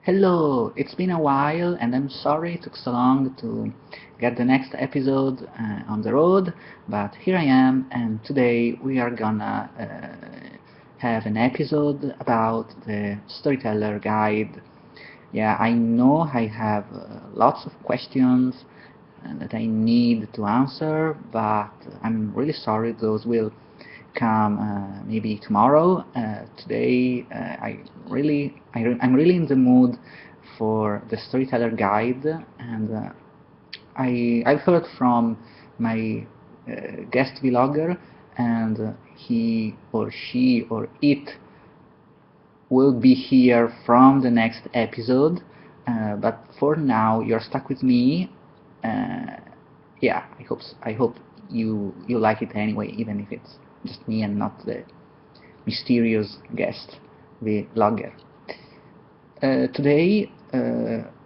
Hello, it's been a while and I'm sorry it took so long to get the next episode on the road, but here I am and today we are gonna have an episode about the Storyteller guide. Yeah, I know I have lots of questions that I need to answer, but I'm really sorry those will come maybe tomorrow. Today, I'm really in the mood for the Storyteller guide, and I've heard from my guest vlogger, and he or she or it will be here from the next episode. But for now, you're stuck with me. Uh, yeah, I hope you like it anyway, even if it's just me and not the mysterious guest, the vlogger. Today,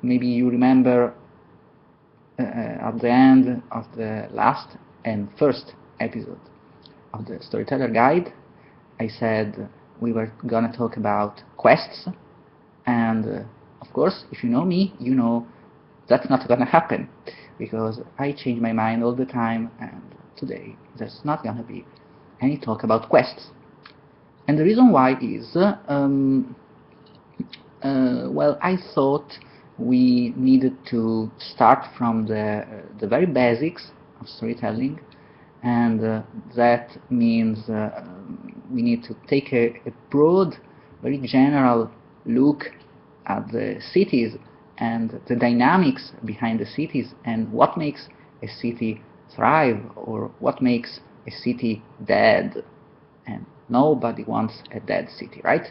maybe you remember at the end of the last and first episode of the Storyteller Guide, I said we were gonna talk about quests, and of course, if you know me, you know that's not gonna happen because I change my mind all the time, and today there's not gonna be any talk about quests. And the reason why is, well, I thought we needed to start from the very basics of storytelling, and that means we need to take a broad, very general look at the cities and the dynamics behind the cities and what makes a city thrive or what makes a city dead. And nobody wants a dead city, right?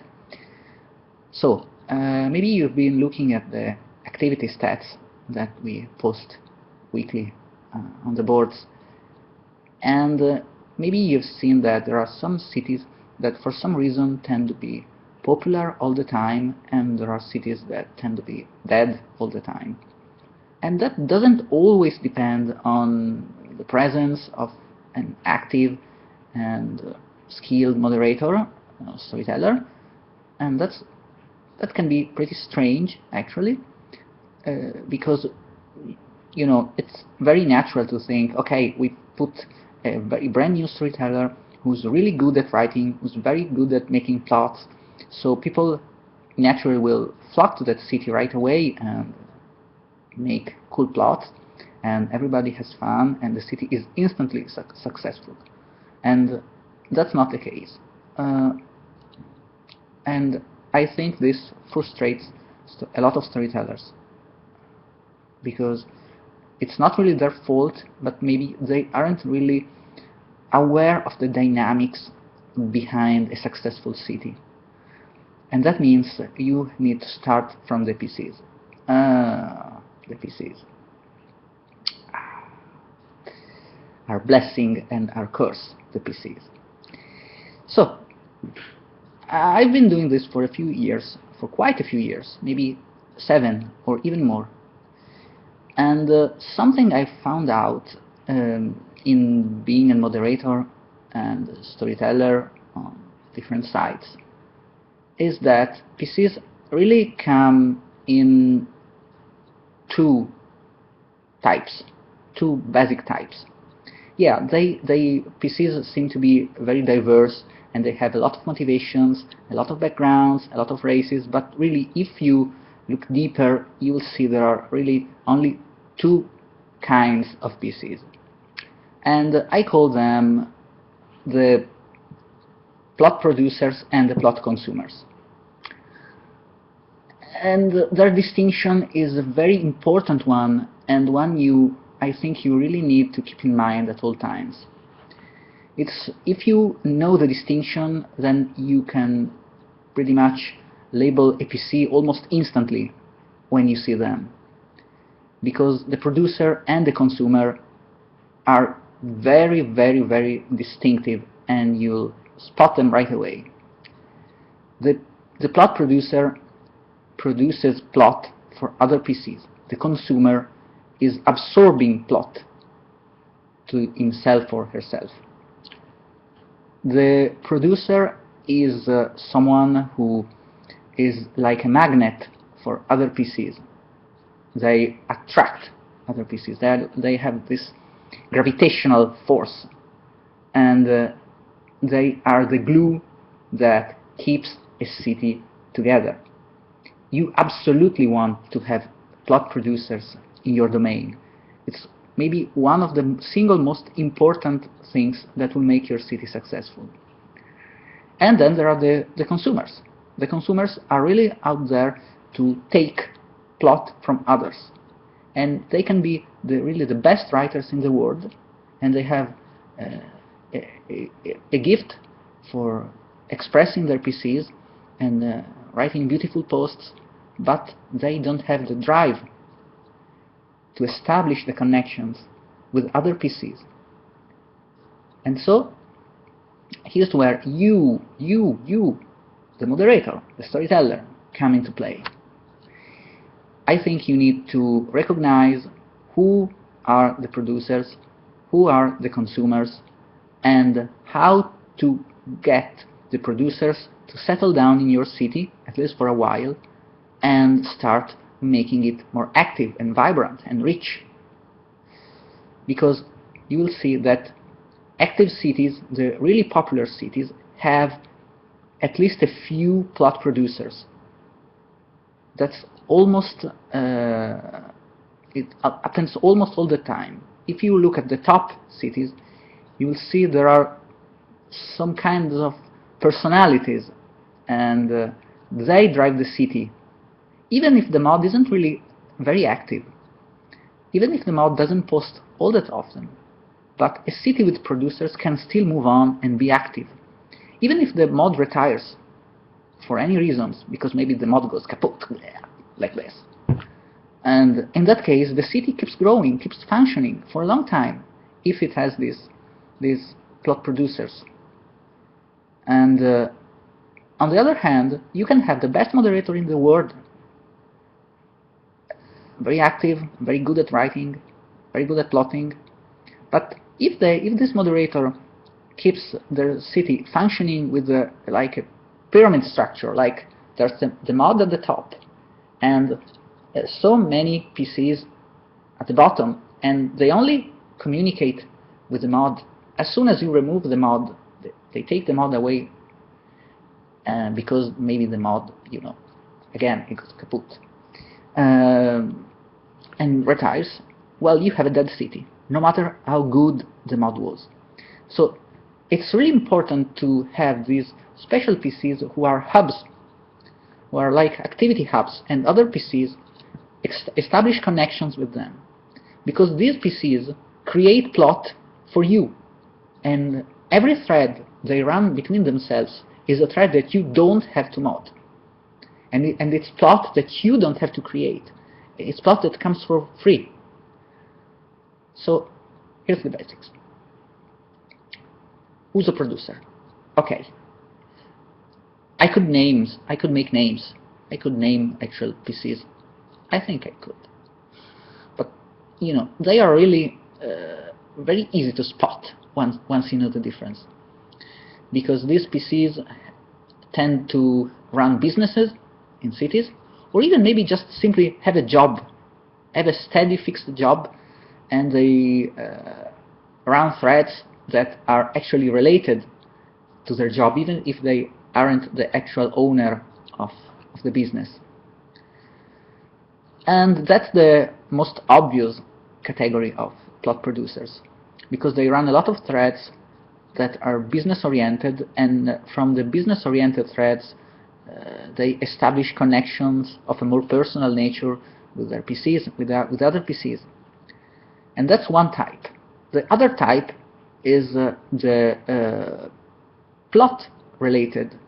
So maybe you've been looking at the activity stats that we post weekly on the boards, and maybe you've seen that there are some cities that for some reason tend to be popular all the time, and there are cities that tend to be dead all the time. And that doesn't always depend on the presence of an active and skilled moderator, storyteller, and that can be pretty strange actually, because it's very natural to think, okay, we put a very brand new storyteller who's really good at writing, who's very good at making plots, so people naturally will flock to that city right away and make cool plots, and everybody has fun, and the city is instantly successful. And that's not the case. And I think this frustrates a lot of storytellers because it's not really their fault, but maybe they aren't really aware of the dynamics behind a successful city. And that means you need to start from the PCs. The PCs. Our blessing and our curse, the PCs. So, I've been doing this for a few years, for quite a few years, maybe 7 or even more. And something I found out in being a moderator and a storyteller on different sites is that PCs really come in two types, two basic types. Yeah, PCs seem to be very diverse and they have a lot of motivations, a lot of backgrounds, a lot of races, but really if you look deeper, you will see there are really only two kinds of PCs. And I call them the plot producers and the plot consumers. And their distinction is a very important one, and one I think you really need to keep in mind at all times. If you know the distinction, then you can pretty much label a PC almost instantly when you see them, because the producer and the consumer are very, very, very distinctive, and you'll spot them right away. The plot producer produces plot for other PCs. The consumer is absorbing plot to himself or herself. The producer is someone who is like a magnet for other PCs. They attract other PCs. They have this gravitational force, and they are the glue that keeps a city together. You absolutely want to have plot producers in your domain. It's maybe one of the single most important things that will make your city successful. And then there are the consumers. The consumers are really out there to take plot from others. And they can be really the best writers in the world, and they have a gift for expressing their PCs and writing beautiful posts, but they don't have the drive to establish the connections with other PCs. And so here's where you, the moderator, the storyteller, come into play. I think you need to recognize who are the producers, who are the consumers, and how to get the producers to settle down in your city, at least for a while, and start making it more active and vibrant and rich. Because you will see that active cities, the really popular cities, have at least a few plot producers. That's almost, it happens almost all the time. If you look at the top cities, you will see there are some kinds of personalities, and they drive the city. Even if the mod isn't really very active, even if the mod doesn't post all that often, but a city with producers can still move on and be active. Even if the mod retires for any reasons, because maybe the mod goes kaput, like this. And in that case, the city keeps growing, keeps functioning for a long time, if it has these plot producers. And on the other hand, you can have the best moderator in the world, very active, very good at writing, very good at plotting, but if this moderator keeps the city functioning with like a pyramid structure, like there's the mod at the top and so many PCs at the bottom, and they only communicate with the mod as soon as you remove the mod. They take the mod away because maybe the mod, again, it goes kaput and retires. Well, you have a dead city, no matter how good the mod was. So it's really important to have these special PCs who are hubs, who are like activity hubs, and other PCs establish connections with them. Because these PCs create plot for you, and every thread they run between themselves is a thread that you don't have to mod. And it's plot that you don't have to create. It's plot that comes for free. So here's the basics. Who's a producer? Okay. I could make names. I could name actual PCs. I think I could. But, they are really very easy to spot once you know the difference. Because these PCs tend to run businesses in cities, or even maybe just simply have a job, have a steady fixed job, and they run threads that are actually related to their job, even if they aren't the actual owner of the business. And that's the most obvious category of plot producers, because they run a lot of threads that are business-oriented, and from the business-oriented threads they establish connections of a more personal nature with their PCs, with other PCs. And that's one type. The other type is the plot-related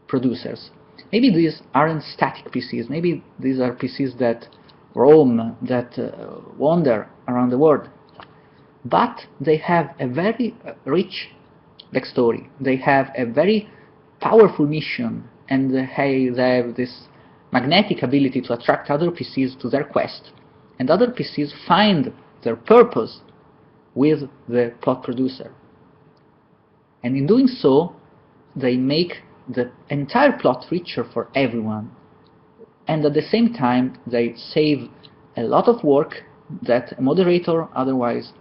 producers. Maybe these aren't static PCs. Maybe these are PCs that roam, that wander around the world. But they have a very rich backstory. They have a very powerful mission, and they have this magnetic ability to attract other PCs to their quest. And other PCs find their purpose with the plot producer. And in doing so, they make the entire plot richer for everyone. and at the same time they save a lot of work that a moderator otherwise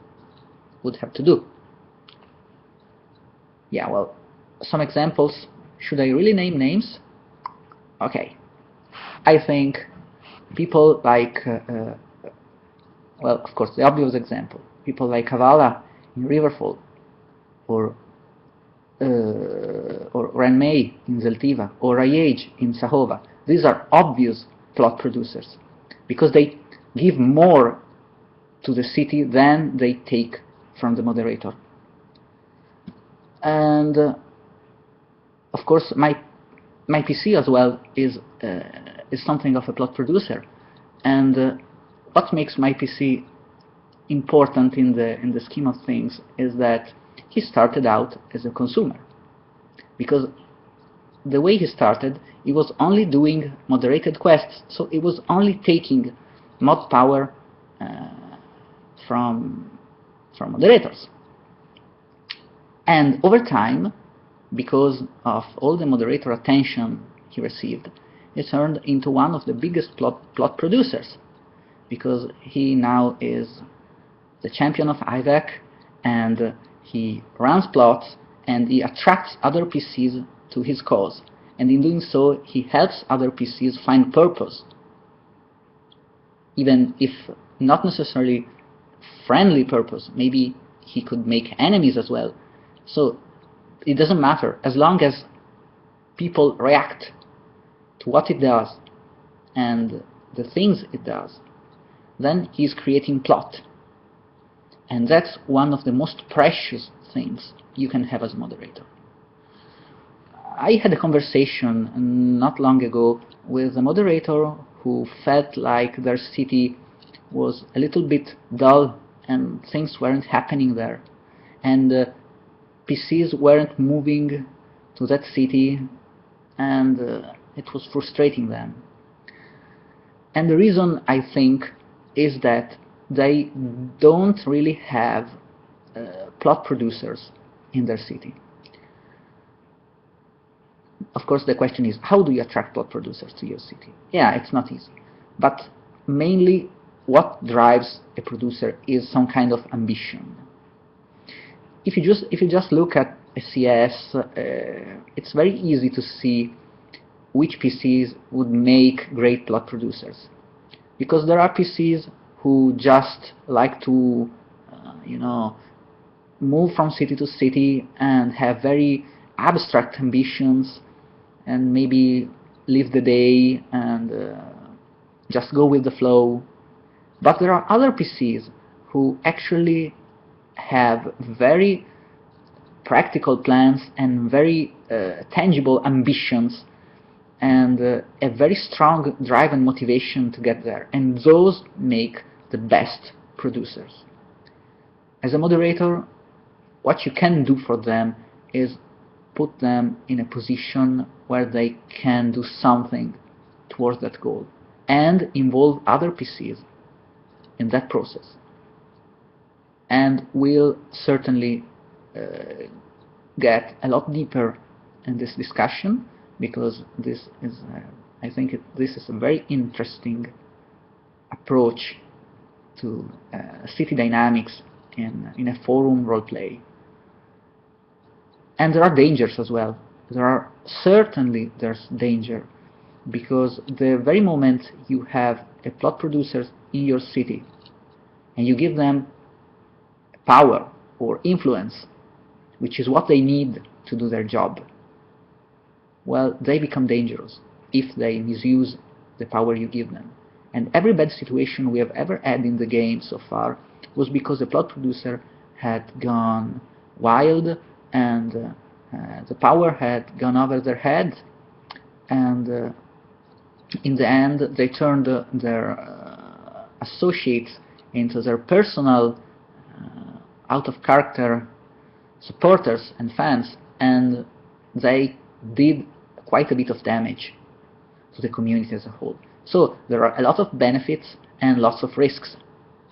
would have to do. Yeah, well, some examples. Should I really name names? Okay. I think people like, well, of course, the obvious example, people like Kavala in Riverfall, or Renmei in Zeltiva, or Rayage in Sahova. These are obvious plot producers because they give more to the city than they take from the moderator. And of course, my PC as well is something of a plot producer. And what makes my PC important in the scheme of things is that he started out as a consumer, because the way he started, he was only doing moderated quests, so he was only taking mod power from moderators. And over time, because of all the moderator attention he received, he turned into one of the biggest plot producers, because he now is the champion of IVAC, and he runs plots, and he attracts other PCs to his cause, and in doing so he helps other PCs find purpose, even if not necessarily friendly purpose. Maybe he could make enemies as well. So it doesn't matter, as long as people react to what it does and the things it does, then he's creating plot. And that's one of the most precious things you can have as a moderator. I had a conversation not long ago with a moderator who felt like their city was a little bit dull and things weren't happening there, and PCs weren't moving to that city, and it was frustrating them. And the reason, I think, is that they don't really have plot producers in their city. Of course, the question is, how do you attract plot producers to your city? Yeah, it's not easy. But mainly, what drives a producer is some kind of ambition. If you just look at a CS, it's very easy to see which PCs would make great plot producers, because there are PCs who just like to, move from city to city and have very abstract ambitions, and maybe live the day and just go with the flow. But there are other PCs who actually have very practical plans and very tangible ambitions, and a very strong drive and motivation to get there, and those make the best producers. As a moderator, what you can do for them is put them in a position where they can do something towards that goal, and involve other PCs in that process. And we'll certainly get a lot deeper in this discussion, because this is, I think this is a very interesting approach to city dynamics in a forum roleplay. And there are dangers as well. There's danger, because the very moment you have a plot producer in your city and you give them power or influence, which is what they need to do their job, well, they become dangerous if they misuse the power you give them. And every bad situation we have ever had in the game so far was because the plot producer had gone wild, and the power had gone over their head, and in the end they turned their associates into their personal out-of-character supporters and fans, and they did quite a bit of damage to the community as a whole. So there are a lot of benefits and lots of risks.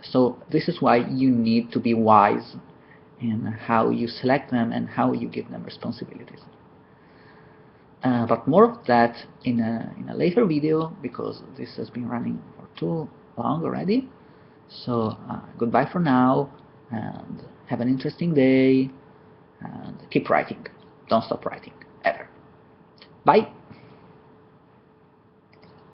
So this is why you need to be wise in how you select them and how you give them responsibilities. But more of that in a later video, because this has been running for too long already. So goodbye for now, and have an interesting day, and keep writing. Don't stop writing, ever. Bye!